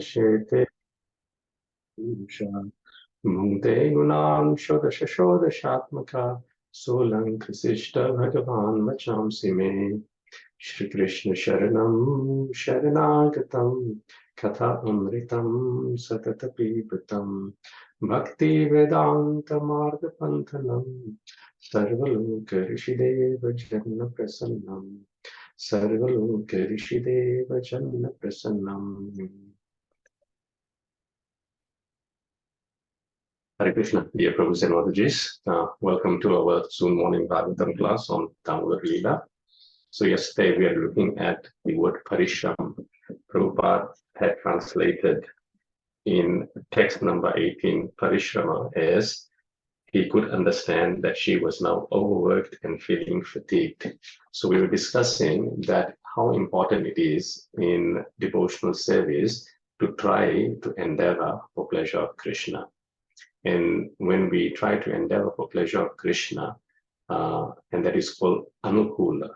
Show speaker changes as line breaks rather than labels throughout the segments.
Shete Mungte Gunam Shodash Shodashatmaka Solang Krisishta Bhagavan Vachamsi Me Shri Krishna Sharanam Sharanagatam Katha Amritam Satatapibatam Bhakti Vedanta Marga Panthanam Sarvaloka Rishideva Janna Prasannam Sarvaloka Rishideva Janna Prasannam. Hare Krishna, dear Prabhus and Mataji's. Welcome to our Zoom morning Bhagavatam class on Damodar Lila. So yesterday we are looking at the word Parishram. Prabhupada had translated in text number 18 Parishrama as he could understand that she was now overworked and feeling fatigued. So we were discussing that how important it is in devotional service to try to endeavor for pleasure of Krishna. And when we try to endeavor for pleasure of Krishna, and that is called Anukula,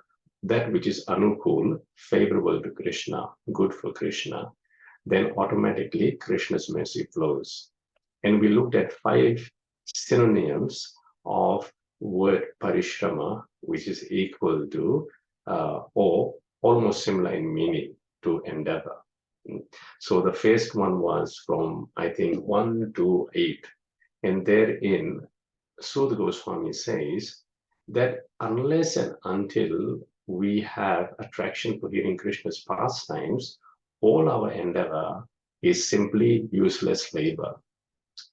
that which is Anukul, favorable to Krishna, good for Krishna, then automatically Krishna's mercy flows. And we looked at 5 synonyms of word Parishrama, which is equal to or almost similar in meaning to endeavor. So the first one was from, I think, 1 to 8. And therein, Sudha Goswami says that unless and until we have attraction for hearing Krishna's pastimes, all our endeavor is simply useless labor.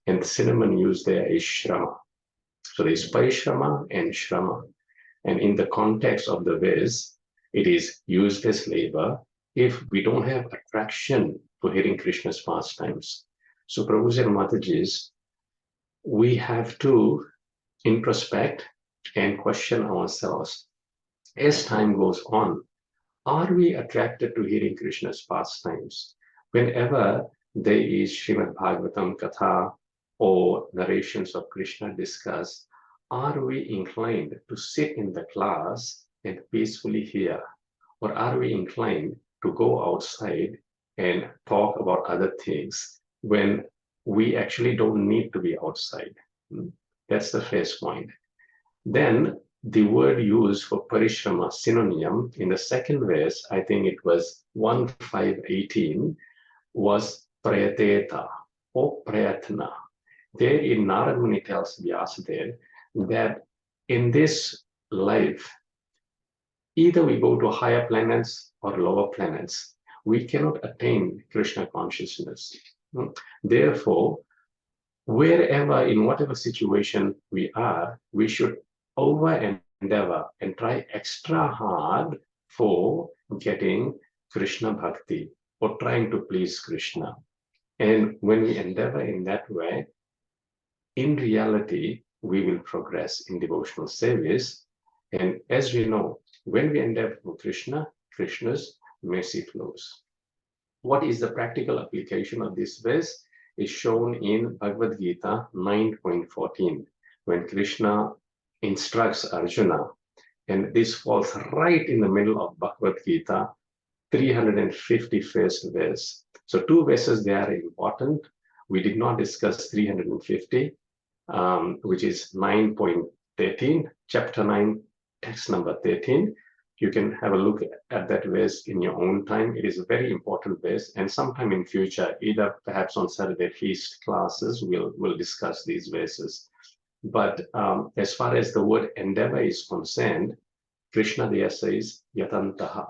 And the synonym used there is Shrama. So there's Parishrama and Shrama. And in the context of the verse, it is useless labor if we don't have attraction for hearing Krishna's pastimes. So Prabhus and Matajis, we have to introspect and question ourselves. As time goes on, are we attracted to hearing Krishna's pastimes? Whenever there is Srimad Bhagavatam Katha or narrations of Krishna discussed, are we inclined to sit in the class and peacefully hear? Or are we inclined to go outside and talk about other things when we actually don't need to be outside? That's the first point. Then the word used for Parishrama synonym in the second verse, I think it was 1:5:18, was Prayateta or Prayatna. There in Narad Muni tells Vyasadeva that in this life, either we go to higher planets or lower planets. We cannot attain Krishna consciousness. Therefore, wherever, in whatever situation we are, we should over endeavor and try extra hard for getting Krishna Bhakti or trying to please Krishna. And when we endeavor in that way, in reality, we will progress in devotional service. And as we know, when we endeavor for Krishna, Krishna's mercy flows. What is the practical application of this verse is shown in Bhagavad Gita 9.14, when Krishna instructs Arjuna, and this falls right in the middle of Bhagavad Gita, 351st verse. So 2 verses there are important. We did not discuss 350, which is 9.13, chapter 9, text number 13. You can have a look at that verse in your own time. It is a very important verse, and sometime in future, either perhaps on Saturday feast classes, we'll discuss these verses. But as far as the word endeavor is concerned, Krishna there says, Yatantaha,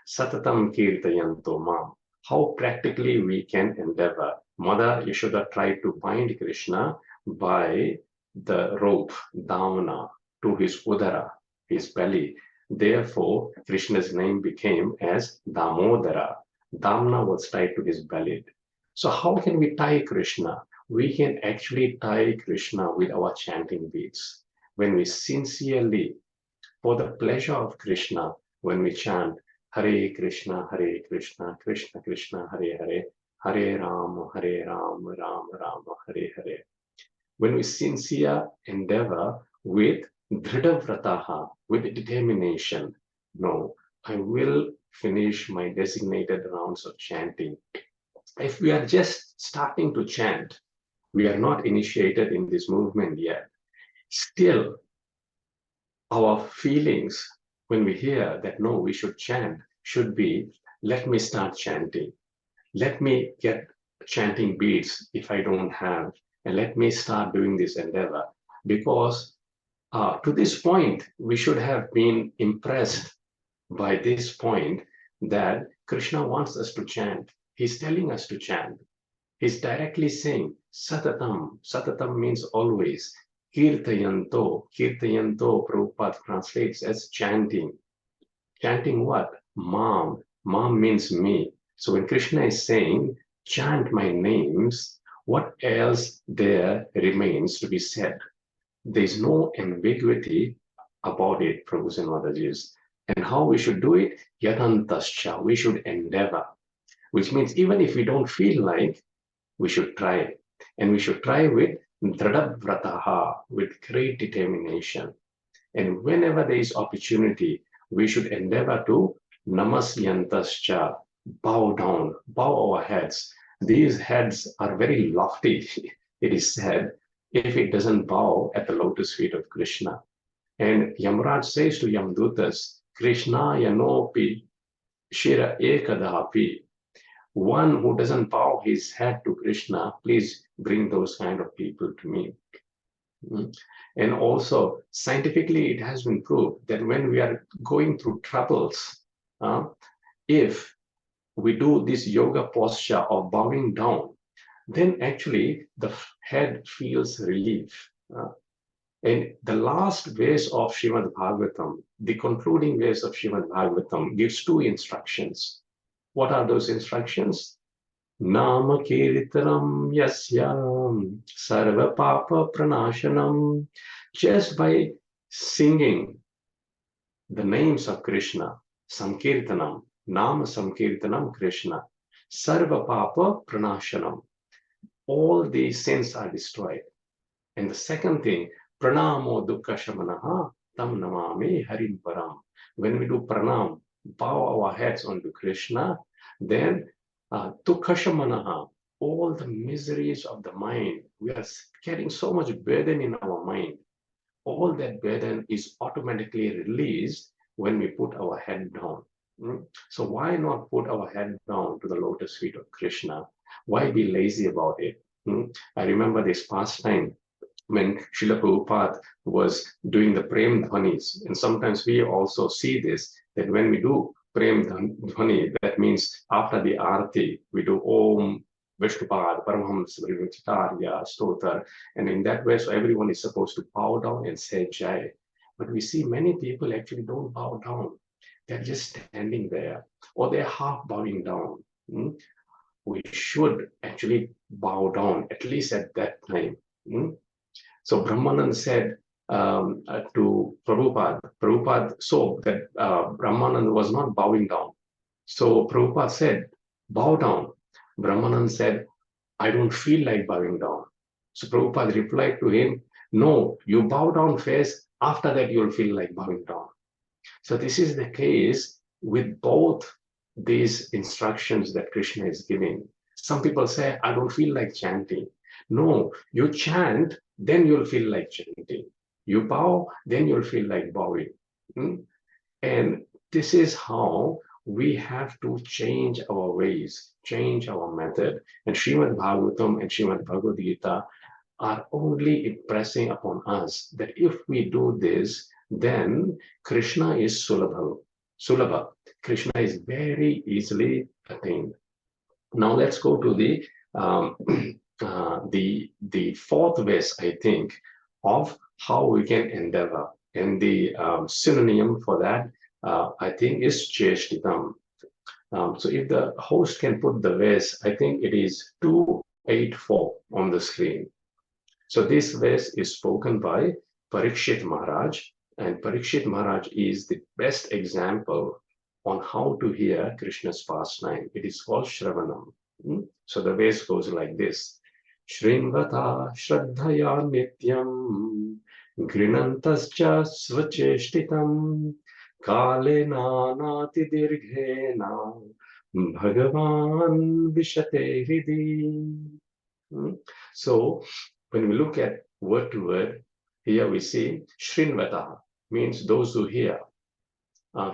Satatam Kirtayanto Mam. How practically we can endeavor. Mother Yashoda tried to bind Krishna by the rope, Damna, to his udara, his belly. Therefore, Krishna's name became as Damodara. Damna was tied to his belly. So how can we tie Krishna? We can actually tie Krishna with our chanting beads. When we sincerely, for the pleasure of Krishna, when we chant Hare Krishna, Krishna Krishna, Hare Hare, Hare Rama, Rama Rama, Hare Hare. When we sincere endeavor with Dhrida with determination, no, I will finish my designated rounds of chanting. If we are just starting to chant, we are not initiated in this movement yet. Still, our feelings when we hear that no, we should chant, should be, let me start chanting. Let me get chanting beads if I don't have, and let me start doing this endeavor. Because to this point, we should have been impressed by this point that Krishna wants us to chant. He's telling us to chant. He's directly saying, Satatam. Satatam means always. Kirtayanto. Kirtayanto, Prabhupada translates as chanting. Chanting what? Mam. Mam means me. So when Krishna is saying, chant my names, what else there remains to be said? There is no ambiguity about it, Prabhus and Madajis. And how we should do it? Yatantascha. We should endeavor. Which means even if we don't feel like, we should try. And we should try with Dradabhrataha, with great determination. And whenever there is opportunity, we should endeavor to Namasyantascha, bow down, bow our heads. These heads are very lofty, it is said, if it doesn't bow at the lotus feet of Krishna. And Yamraj says to Yamdutas, Krishna yanopi shira ekadapi. One who doesn't bow his head to Krishna, please bring those kind of people to me. And also, scientifically, it has been proved that when we are going through troubles, if we do this yoga posture of bowing down, then actually the head feels relief. And the last verse of Srimad Bhagavatam, the concluding verse of Srimad Bhagavatam, gives two instructions. What are those instructions? Nama kirtanam yasyam sarva papa pranashanam. Just by singing the names of Krishna, Sankirtanam, Nama Sankirtanam Krishna, Sarva Papa Pranashanam. All these sins are destroyed. And the second thing, Pranamo Dukkha Shamanaha Tam Namami Harim Param. When we do pranam, bow our heads onto Krishna, then Dukkha Shamanaha, all the miseries of the mind, we are carrying so much burden in our mind. All that burden is automatically released when we put our head down. So why not put our head down to the lotus feet of Krishna? Why be lazy about it? I remember this past time when Srila Prabhupada was doing the Prem Dhvanis, and sometimes we also see this, that when we do Prem Dhvani, that means after the Arati, we do Om Vishnupad, Paramahams, Vrivacharya, Stotar, and in that way, so everyone is supposed to bow down and say Jai. But we see many people actually don't bow down. They're just standing there, or they're half bowing down. We should actually bow down, at least at that time. So Brahmanand said to Prabhupada saw that Brahmanand was not bowing down. So Prabhupada said, bow down. Brahmanand said, I don't feel like bowing down. So Prabhupada replied to him, no, you bow down first, after that you'll feel like bowing down. So this is the case with both these instructions that Krishna is giving. Some people say, I don't feel like chanting. No, you chant, then you'll feel like chanting. You bow, then you'll feel like bowing. And this is how we have to change our ways, change our method. And Srimad Bhagavatam and Srimad Bhagavad Gita are only impressing upon us that if we do this, then Krishna is Sulabha. Krishna is very easily attained. Now let's go to the fourth verse, I think, of how we can endeavor. And the synonym for that, I think, is Cheshtitam. So if the host can put the verse, I think it is 284 on the screen. So this verse is spoken by Parikshit Maharaj, and Parikshit Maharaj is the best example on how to hear Krishna's pastime. It is called Shravanam. So the verse goes like this. Shrinvata Shraddhaya Nityam Grinantascha Svacheshtitam Kalena Nati Dirghena Bhagavan Vishate Hridi. So when we look at word to word, here we see Shrinvata means those who hear.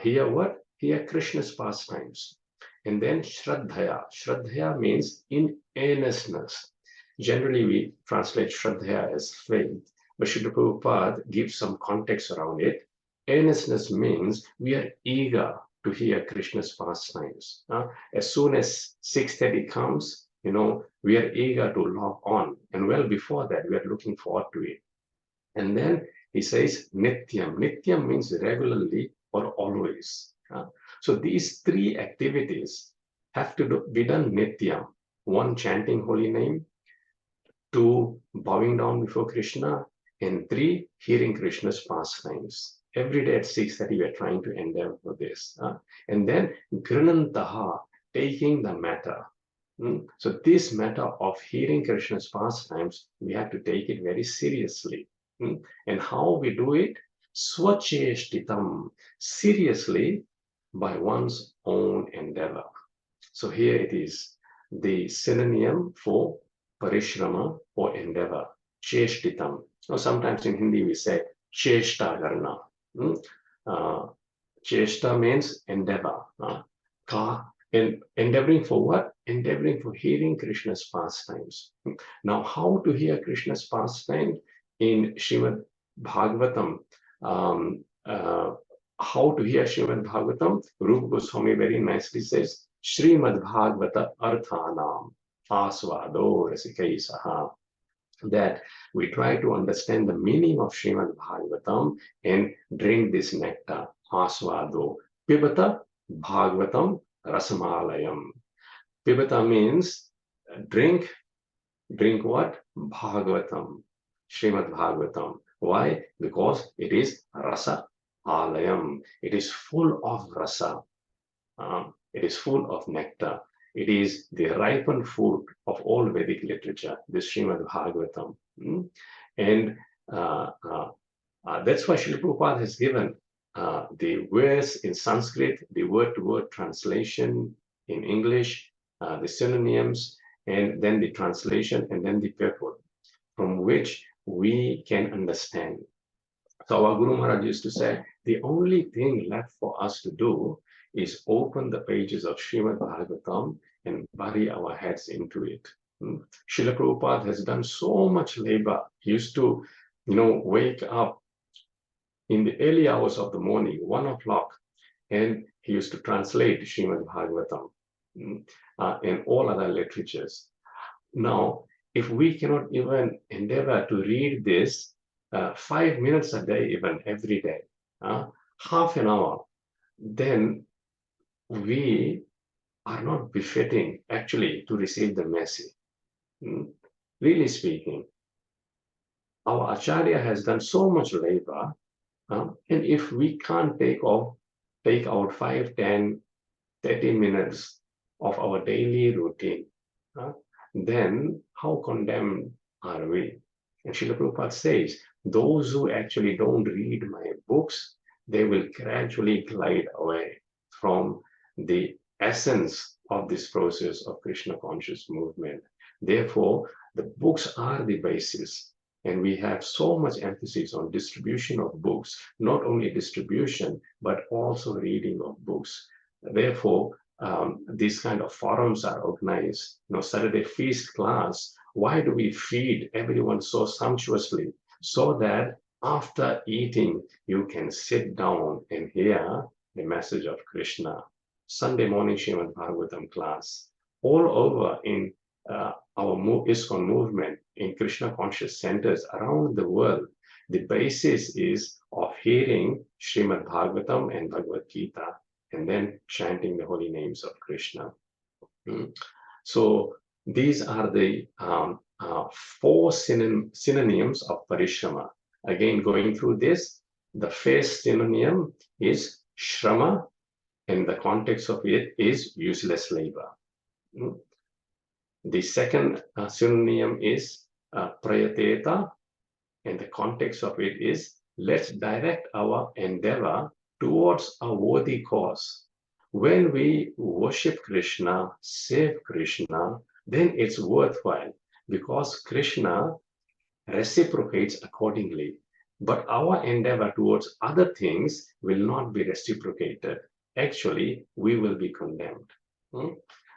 Hear what? Hear Krishna's pastimes. And then Shraddhaya. Shraddhaya means in earnestness. Generally, we translate Shraddhaya as faith, but Srila Prabhupada gives some context around it. Earnestness means we are eager to hear Krishna's pastimes. As soon as 6:30 comes, we are eager to log on. And well before that, we are looking forward to it. And then he says Nityam. Nityam means regularly or always. So these three activities have to be done Nityam. One, chanting holy name. Two, bowing down before Krishna. And three, hearing Krishna's pastimes. Every day at 6:30, we are trying to endeavor for this. And then Grinantaha, taking the matter. So this matter of hearing Krishna's pastimes, we have to take it very seriously. And how we do it? Swacheshtitam, seriously, by one's own endeavor. So here it is, the synonym for parishrama or endeavor, cheshtitam. Or sometimes in Hindi we say cheshta karna. Cheshta means endeavor. And endeavoring for what? Endeavoring for hearing Krishna's pastimes. Now, how to hear Krishna's pastimes? In Srimad Bhagavatam, how to hear Srimad Bhagavatam? Rupa Goswami very nicely says, Srimad Bhagavata Arthanam Asvado Rasikaisaha. That we try to understand the meaning of Srimad Bhagavatam and drink this nectar, Asvado. Pibata Bhagavatam Rasamalayam. Pibata means drink. Drink what? Bhagavatam. Srimad Bhagavatam. Why? Because it is rasa alayam. It is full of rasa. It is full of nectar. It is the ripened fruit of all Vedic literature, this Srimad Bhagavatam. And that's why Srila Prabhupada has given the verse in Sanskrit, the word-to-word translation in English, the synonyms, and then the translation, and then the purport, from which we can understand. So our Guru Maharaj used to say, the only thing left for us to do is open the pages of Srimad Bhagavatam and bury our heads into it. Srila Prabhupada has done so much labor. He used to, wake up in the early hours of the morning, 1 o'clock, and he used to translate Srimad Bhagavatam and all other literatures. Now, if we cannot even endeavor to read this 5 minutes a day, even every day, half an hour, then we are not befitting actually to receive the mercy. Really speaking, our Acharya has done so much labor, and if we can't take out 5, 10, 30 minutes of our daily routine, then how condemned are we? And Srila Prabhupada says, those who actually don't read my books, they will gradually glide away from the essence of this process of Krishna conscious movement. Therefore, the books are the basis. And we have so much emphasis on distribution of books, not only distribution, but also reading of books. Therefore, these kind of forums are organized. Saturday feast class. Why do we feed everyone so sumptuously? So that after eating, you can sit down and hear the message of Krishna. Sunday morning Srimad Bhagavatam class. All over in our ISKCON movement, in Krishna conscious centers around the world, the basis is of hearing Srimad Bhagavatam and Bhagavad Gita, and then chanting the holy names of Krishna. So these are the 4 synonyms of parishrama. Again, going through this, the first synonym is shrama, and the context of it is useless labor. The second synonym is prayateta, and the context of it is let's direct our endeavor towards a worthy cause. When we worship Krishna, save Krishna, then it's worthwhile because Krishna reciprocates accordingly. But our endeavor towards other things will not be reciprocated. Actually, we will be condemned. Hmm?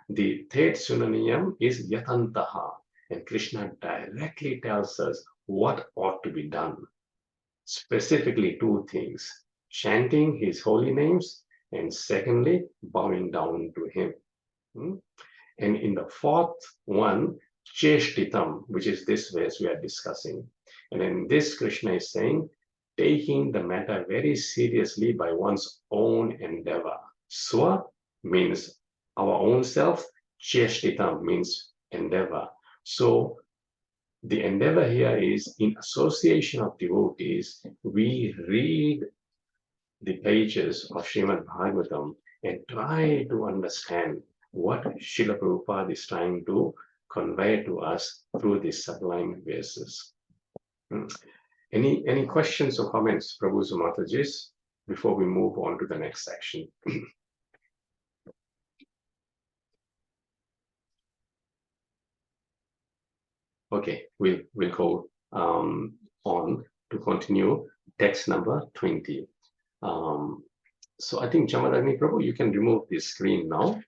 The third synonym is yatantaha, and Krishna directly tells us what ought to be done. Specifically, two things: chanting his holy names, and secondly, bowing down to him. Hmm? And in the fourth one, cheshtitam, which is this verse we are discussing. And in this, Krishna is saying, taking the matter very seriously by one's own endeavor. Swa means our own self, cheshtitam means endeavor. So the endeavor here is in association of devotees, we read the pages of Srimad Bhagavatam and try to understand what Srila Prabhupada is trying to convey to us through these sublime verses. Any questions or comments, Prabhu Sumatajis, before we move on to the next section? Okay, we'll go on to continue text number 20. So I think Jamadagni Prabhu, you can remove this screen now.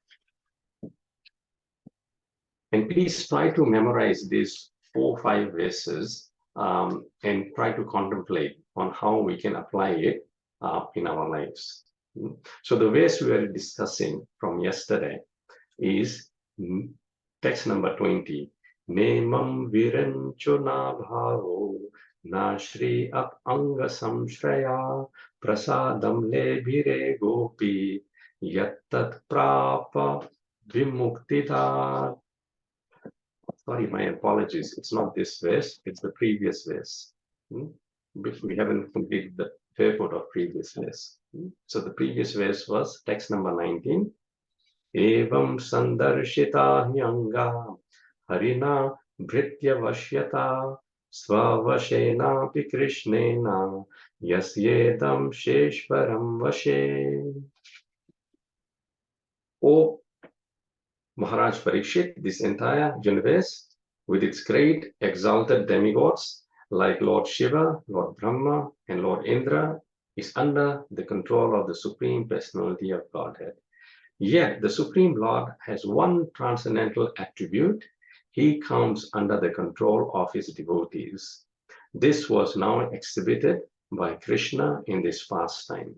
And please try to memorize these 4-5 verses and try to contemplate on how we can apply it in our lives. So the verse we were discussing from yesterday is text number 20. Nemam viranchuna bhavo na shri ap anga samshraya prasadam lebhire gopi yattat prapa vimuktita. Sorry, my apologies. It's not this verse, it's the previous verse. We haven't completed the purport of previous verse. So the previous verse was text number 19. Evam sandarshita hyanga harina bhritya vashyata svavashena pi krishnena yasyedam sheshvaram vashe. O Maharaj Parikshit, this entire universe, with its great exalted demigods like Lord Shiva, Lord Brahma, and Lord Indra, is under the control of the Supreme Personality of Godhead. Yet the Supreme Lord has one transcendental attribute. He comes under the control of his devotees. This was now exhibited by Krishna in this pastime.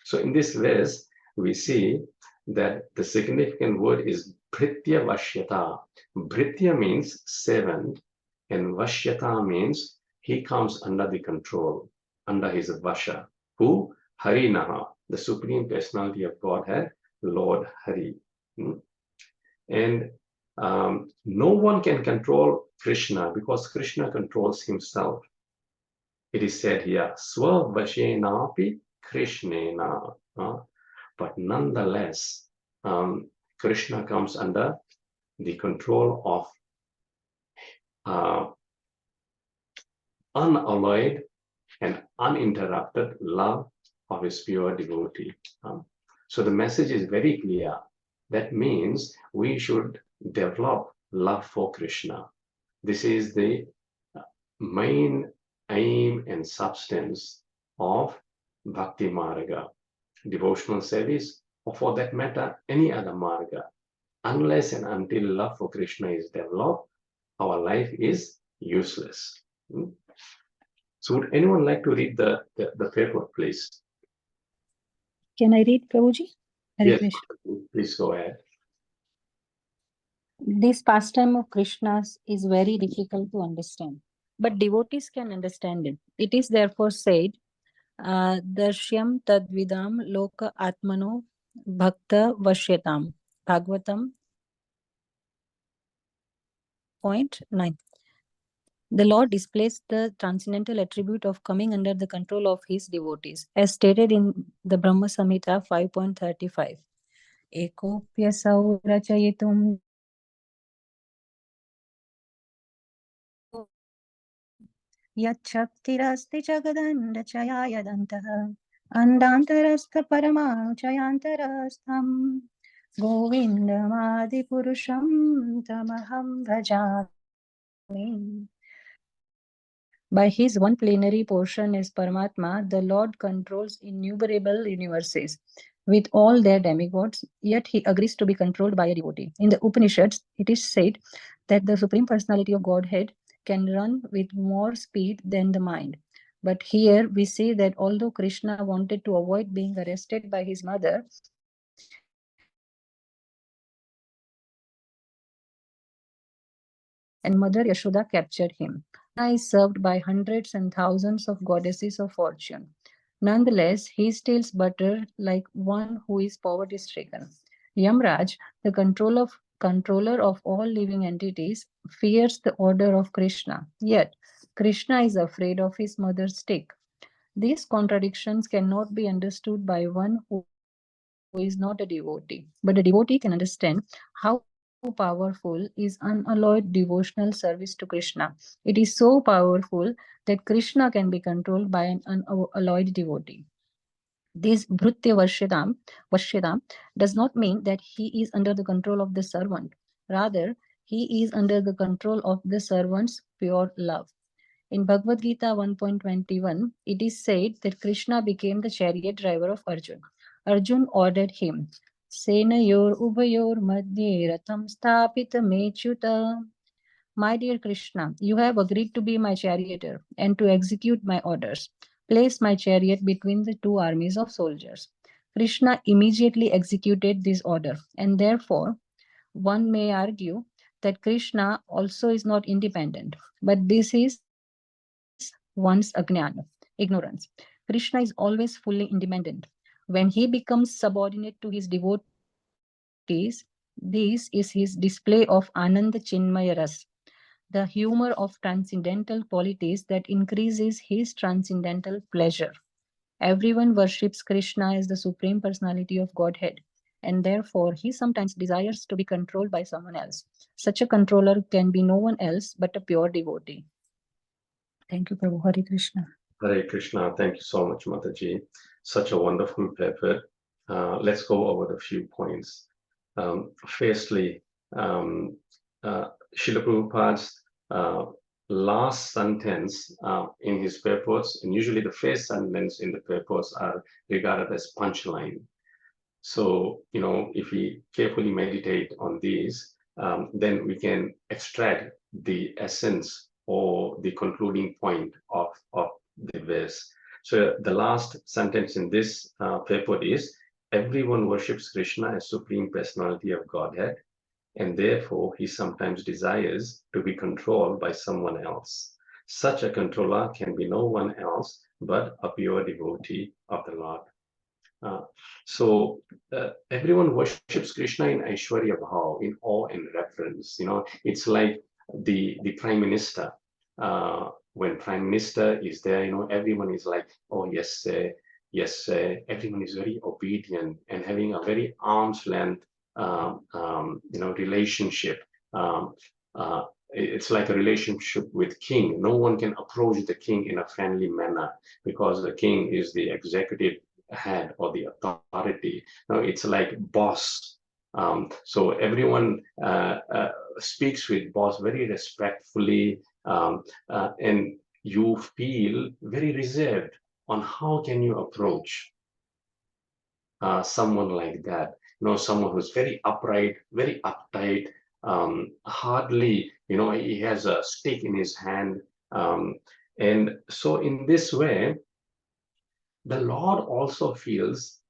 So in this verse, we see that the significant word is Bhritya Vashyata. Bhritya means servant, and Vashyata means he comes under the control, under his Vasha. Who? Harinaha, the Supreme Personality of Godhead, Lord Hari. And no one can control Krishna because Krishna controls himself. It is said here, Svavashenapi Krishnena. But nonetheless, Krishna comes under the control of unalloyed and uninterrupted love of his pure devotee. So the message is very clear. That means we should develop love for Krishna. This is the main aim and substance of Bhakti Marga, devotional service, or for that matter, any other Marga. Unless and until love for Krishna is developed, our life is useless. So would anyone like to read the paper, please?
Can I read, Prabhuji?
Yes, please go ahead.
This pastime of Krishna's is very difficult to understand, but devotees can understand it. It is therefore said, Darshyam tadvidam loka atmano bhakta vashyatam. Bhagavatam 0.9. The Lord displays the transcendental attribute of coming under the control of his devotees, as stated in the Brahma Samhita 5.35. Ekopyasau rachayitum yachaktirasti jagadandachaya yadantah Andantarastha Paramanu Chayantarastham Govindamadipurusham Tamaham Bhajami. By his one plenary portion as Paramatma, the Lord controls innumerable universes with all their demigods, yet he agrees to be controlled by a devotee. In the Upanishads, it is said that the Supreme Personality of Godhead can run with more speed than the mind. But here we see that although Krishna wanted to avoid being arrested by his mother, and Mother Yashoda captured him. Krishna is served by hundreds and thousands of goddesses of fortune. Nonetheless, he steals butter like one who is poverty stricken. Yamraj, the controller of all living entities, fears the order of Krishna. Yet, Krishna is afraid of his mother's stick. These contradictions cannot be understood by one who is not a devotee, but a devotee can understand how powerful is unalloyed devotional service to Krishna. It is so powerful that Krishna can be controlled by an unalloyed devotee. This Vashyadam does not mean that he is under the control of the servant. Rather, he is under the control of the servant's pure love. In Bhagavad Gita 1.21, it is said that Krishna became the chariot driver of Arjun. Arjun ordered him, Senayor Ubayor Madhye Ratham Stapita Mechuta. My dear Krishna, you have agreed to be my charioteer and to execute my orders. Place my chariot between the two armies of soldiers. Krishna immediately executed this order, and therefore, one may argue that Krishna also is not independent, but this is one's ignorance. Krishna is always fully independent. When he becomes subordinate to his devotees, this is his display of Ananda Chinmaya Ras, the humor of transcendental qualities that increases his transcendental pleasure. Everyone worships Krishna as the Supreme Personality of Godhead, and therefore he sometimes desires to be controlled by someone else. Such a controller can be no one else but a pure devotee. Thank you, Prabhu. Hare Krishna.
Hare Krishna. Thank you so much, Mataji. Such a wonderful paper. Let's go over a few points. Firstly, Srila Prabhupada's last sentence in his purports, and usually the first sentence in the purports are regarded as punchline. So, if we carefully meditate on these, then we can extract the essence or the concluding point of the verse. So the last sentence in this purport is, everyone worships Krishna as Supreme Personality of Godhead, and therefore he sometimes desires to be controlled by someone else. Such a controller can be no one else but a pure devotee of the Lord. So everyone worships Krishna in Aishwarya Bhav, in awe and reverence. It's like the Prime Minister. When Prime Minister is there, everyone is like, oh, yes, sir, yes, sir. Everyone is very obedient and having a very arm's length, relationship. It's like a relationship with king. No one can approach the king in a friendly manner because the king is the executive head or the authority. It's like boss. So everyone speaks with boss very respectfully, and you feel very reserved on how can you approach someone like that. Someone who's very upright, very uptight, hardly, he has a stick in his hand. And so in this way, the Lord also feels,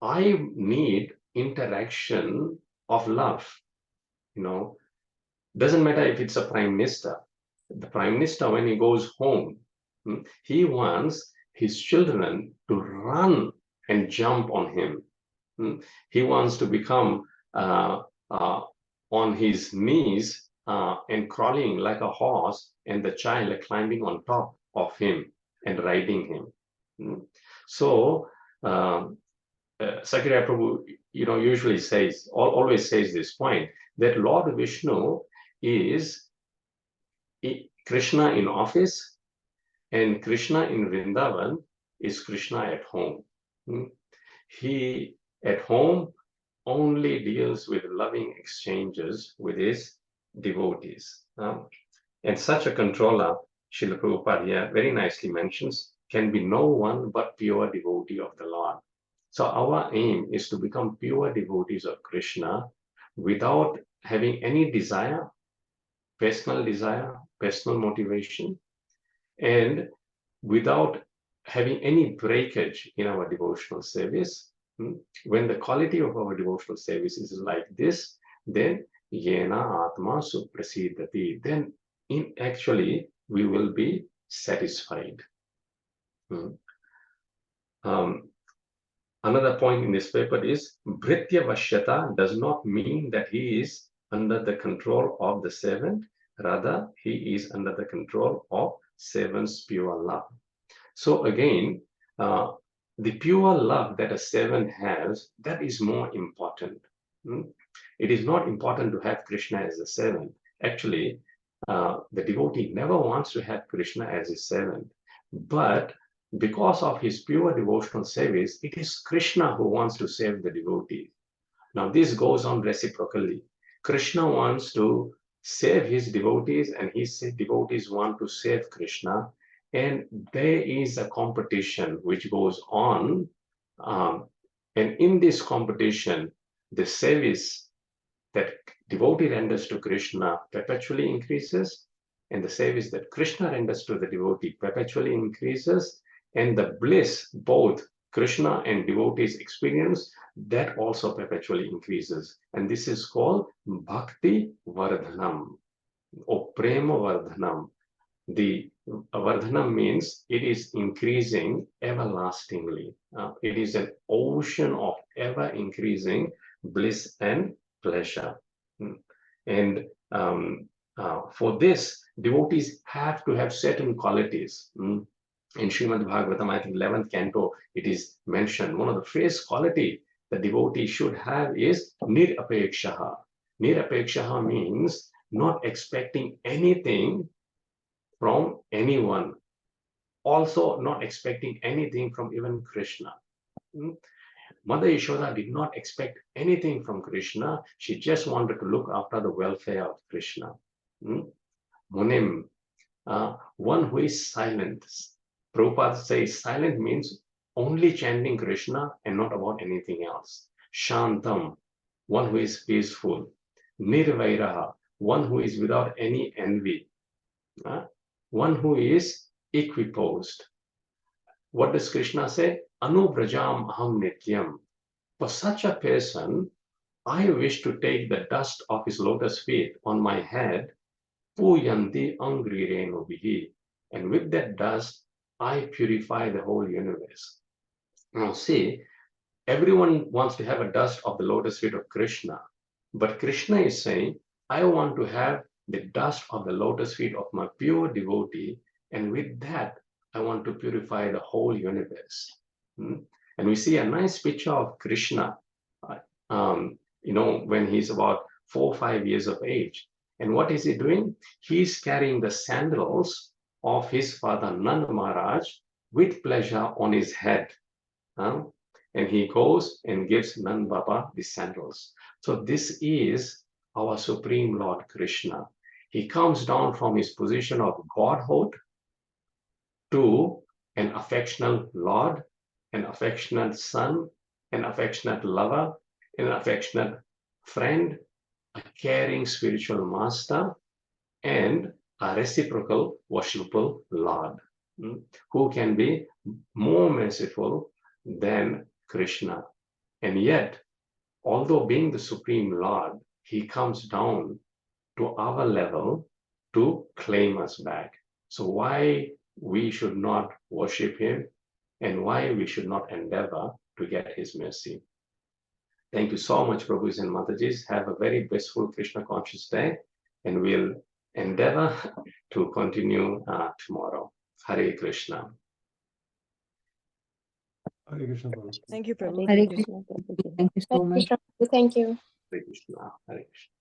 I need interaction of love. Doesn't matter if it's a prime minister. The prime minister, when he goes home, he wants his children to run and jump on him. He wants to become on his knees and crawling like a horse, and the child climbing on top of him and riding him. So Sakya Prabhu, usually says, always says this point, that Lord Vishnu is Krishna in office, and Krishna in Vrindavan is Krishna at home. He at home only deals with loving exchanges with his devotees. And such a controller, Srila Prabhupada here very nicely mentions, can be no one but pure devotee of the Lord. So our aim is to become pure devotees of Krishna without having any desire, personal motivation, and without having any breakage in our devotional service. When the quality of our devotional service is like this, then yena atma suprasidati, then actually we will be satisfied. Another point in this paper is Bhritya Vashyata does not mean that he is under the control of the servant, rather he is under the control of servant's pure love. So again, the pure love that a servant has, that is more important. It is not important to have Krishna as a servant. Actually, the devotee never wants to have Krishna as his servant. But because of his pure devotional service, it is Krishna who wants to serve the devotee. Now, this goes on reciprocally. Krishna wants to serve his devotees, and his devotees want to serve Krishna. And there is a competition which goes on. And in this competition, the service that devotee renders to Krishna perpetually increases, and the service that Krishna renders to the devotee perpetually increases, and the bliss both Krishna and devotees experience, that also perpetually increases. And this is called Bhakti Vardhanam or Prema Vardhanam. The Vardhanam means it is increasing everlastingly. It is an ocean of ever increasing bliss and pleasure. And for this, devotees have to have certain qualities. In Srimad Bhagavatam, I think 11th canto, it is mentioned. One of the first quality the devotee should have is nirapekshaha. Nirapekshaha means not expecting anything from anyone. Also not expecting anything from even Krishna. Mother Yashoda did not expect anything from Krishna. She just wanted to look after the welfare of Krishna. Munim, one who is silent. Prabhupada says silent means only chanting Krishna and not about anything else. Shantam, one who is peaceful. Nirvairaha, one who is without any envy. One who is equiposed. What does Krishna say? Anubrajam aham nityam. For such a person, I wish to take the dust of his lotus feet on my head, puyanti angrirenubihi, and with that dust, I purify the whole universe. Now see, everyone wants to have a dust of the lotus feet of Krishna, but Krishna is saying, I want to have the dust of the lotus feet of my pure devotee, and with that, I want to purify the whole universe. And we see a nice picture of Krishna, when he's about 4 or 5 years of age. And what is he doing? He's carrying the sandals of his father Nanda Maharaj with pleasure on his head. And he goes and gives Nanda Baba the sandals. So this is our Supreme Lord Krishna. He comes down from his position of godhood to an affectionate Lord, an affectionate son, an affectionate lover, an affectionate friend, a caring spiritual master, and a reciprocal worshipful Lord, who can be more merciful than Krishna. And yet, although being the Supreme Lord, he comes down to our level to claim us back. So why we should not worship him and why we should not endeavor to get his mercy. Thank you so much, Prabhus and Matajis. Have a very blissful Krishna conscious day, and we'll endeavor to continue tomorrow. Hare Krishna.
Hare Krishna.
Thank you, Prabhu.
Hare Krishna. Thank you so much.
Thank you.
Hare Krishna. Hare Krishna.